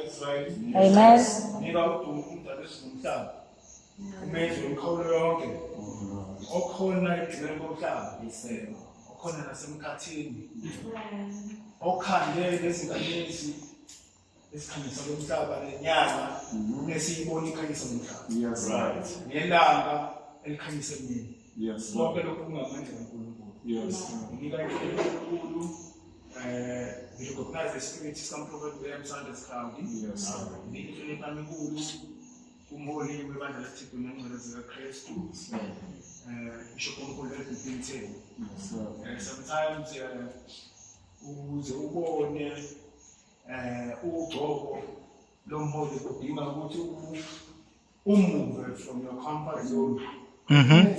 Israel. Amen. Nika udumo umdali wesihlanu. Umenze umkhawulo yonke. Okhona egcineni komhlaba. Okhona nasemkhathini. Okhande lezinganezi esikhanyisa lomhlaba nenyanga nesiyibona ikhanyisa lomhlaba. Yes, right. Nelanga elikhanyisa emini. Yes, Konke lokhu kungamandla kaNkulunkulu. yes, Nika inkulunkulu we recognize the spirit some prophet William Sanders County. yes, Nika inhlonipho enkulu umholi webandla laThixo nengcwele zikaKristu. Bishop omkhulu eBinten. Sometimes ukuze ubone ugqoko lomholi kudinga ukuthi umove from your comfort zone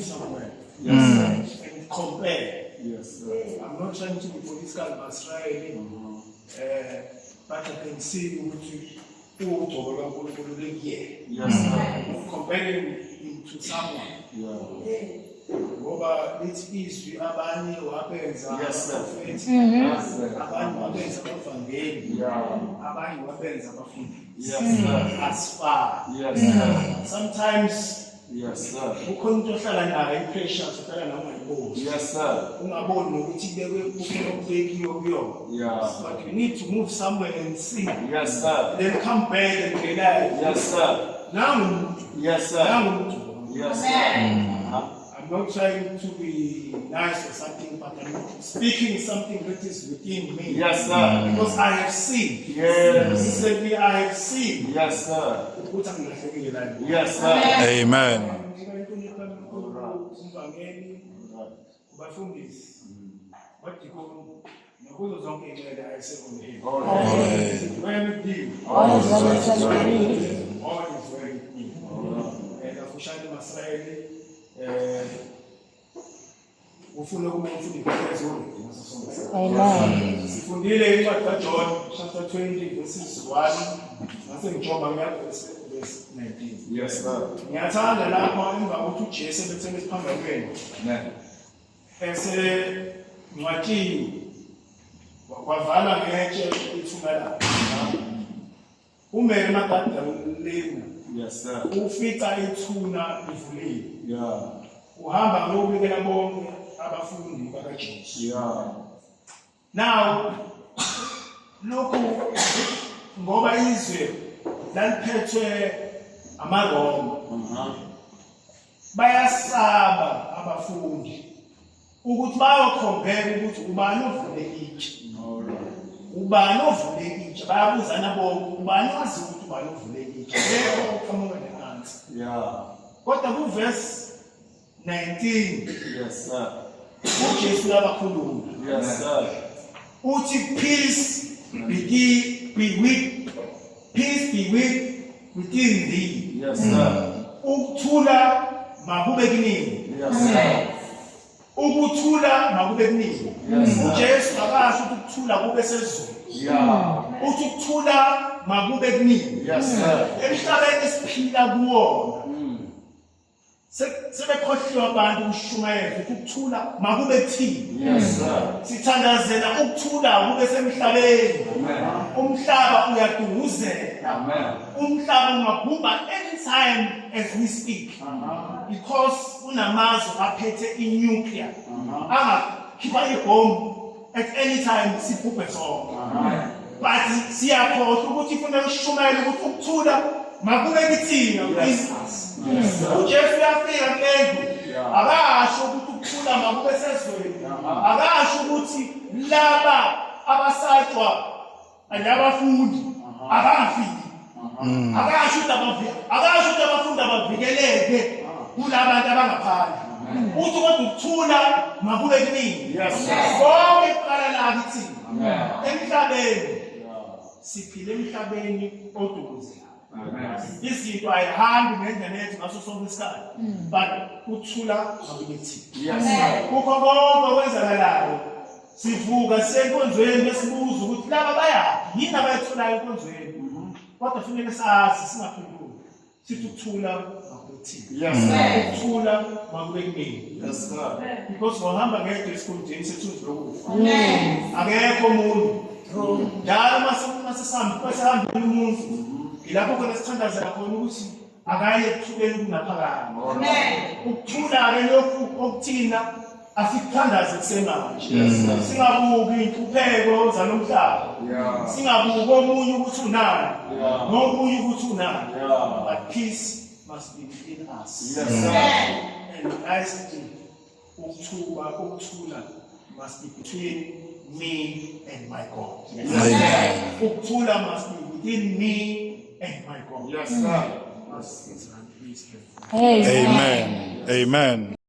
somewhere. yes, And compare. yes, I'm not trying to be political but Israeli, but I can see ukuthi ugqoko lwaNkulunkulu lekiye. yes, Comparing him to someone. yeah, Ngoba lithi izwi abanye wabenza Yes, sir. abaprofethi, yes, abanye wabenza abavangeli, yeah, abanye wabenza abafundi. yes, sir. As far. Yes, sir. Sometimes Yes, sir. ukhona umuntu ohlala naye i-pressures ohlala nawe ungayiboni. Yes, sir. Ungaboni nokuthi ibekwe kukhona okubekiwe kuyona. Yeah. But you need to move somewhere and see. Yes, sir. Then come back and realize. Yes, sir. Now, Yes, sir. Yes, sir. I'm not trying to be nice or something, but I'm speaking something that is within me. Yes, sir. Because I have seen. Yes. Recently, I have seen. Yes, sir. Ukuthi angilahlekile la. Yes, sir. Amen. Kubafundisi. Wadikoni nakuzo zonke inhlelo ayisekhona. When we deal, All is well with us. all is well with me. Afushane Masraeli ufuna ukumfundi phezulu ngaso sonke. Amen. Sifundile incwadi kaJohn chapter 20 verses 1 ngase ngijoba verse 19. Yes, sir. Ngiyathanda lapho emva kokuthi uJesu ebethele isiphambekweni Amen. ngcwatshini wavala ngetshe ithumela. Umele Magdalena Yes, sir. ufica ithuna livulile. Yeah. Uhamba ngokubikela bonke abafundi bakaJesu. Yeah. Now lokhu ngoba izwe laliphethwe amaRoma bayasaba abafundi ukuthi bayocompare ukuthi ubani ovulekile. Ubani ovulekile bayabuzana bonke ubani wazi ukuthi ubani ovulekile. Leyo oqhamuka nehansi. Yeah. Kodwa ku verse 19 Yes, sir. uJesu labakhuluma. Yes, sir. Uthi peace be within thee. Yes, sir. Ukuthula makube kunini. Yes, sir. Ukuthula makube kunini. Yes, sir. uJesu akasho ukuthi ukuthula kube sezulu. Yeah. Uthi ukuthula makube kunini. Yes, sir. Emhlabeni esiphila kuwona sebekhohliwe abantu ukushumayela ukuthi ukuthula makube kuthini. Yes, sir. Sithandazela ukuthula kube semhlabeni. Amen. Umhlaba uyadunguzela. Amen. Umhlaba ungabhubha anytime as we speak. Because unamazwe aphethe i-nuclear. Angakhipha ibomb at any time sibhubhe sonke. But siyakhohlwa ukuthi kufanele ushumayele ukuthi ukuthula makube kuthini business. uJesu uyafika kulendu akasho ukuthi ukuthula makube sezweni. Akasho ukuthi laba abasatshwa alabafundi abafiki. Akasho ukuthi abafundi abavikeleke kulabantu abangaphandle. Uthi kodwa ukuthula makube kunini. Bonke kuqala la kithi. Emhlabeni siphile emhlabeni odukuzela. Izinto ayihambi ngendlela yethu ngaso sonke isikhathi. But ukuthula makube kuthini. Kukho konke okwenzakalayo sivuka senkonzweni besibuza ukuthi laba bayaphi yini abayithulayo enkonzweni. Kodwa kufanele sazi singaphenduli sithi ukuthula makube kuthini. Ukuthula makube kunini. Yes, sir. Because wahamba ngedwa esikhundleni sethu lokufa. Akekho umuntu njalo masesihambile umuntu ilapho khona sithandazela khona ukuthi akaye ekuthuleni kunaphakade. Ukuthula-ke lokhu okuthina asikuthandaze kusemanje, singabuki inhlupheko zalomhlaba, singabuki omunye ukuthi unani nomunye ukuthi unani, but peace must be within us. And lastly, ukuthula must be between me and my God. Ukuthula must be within me and my God. Amen. Amen.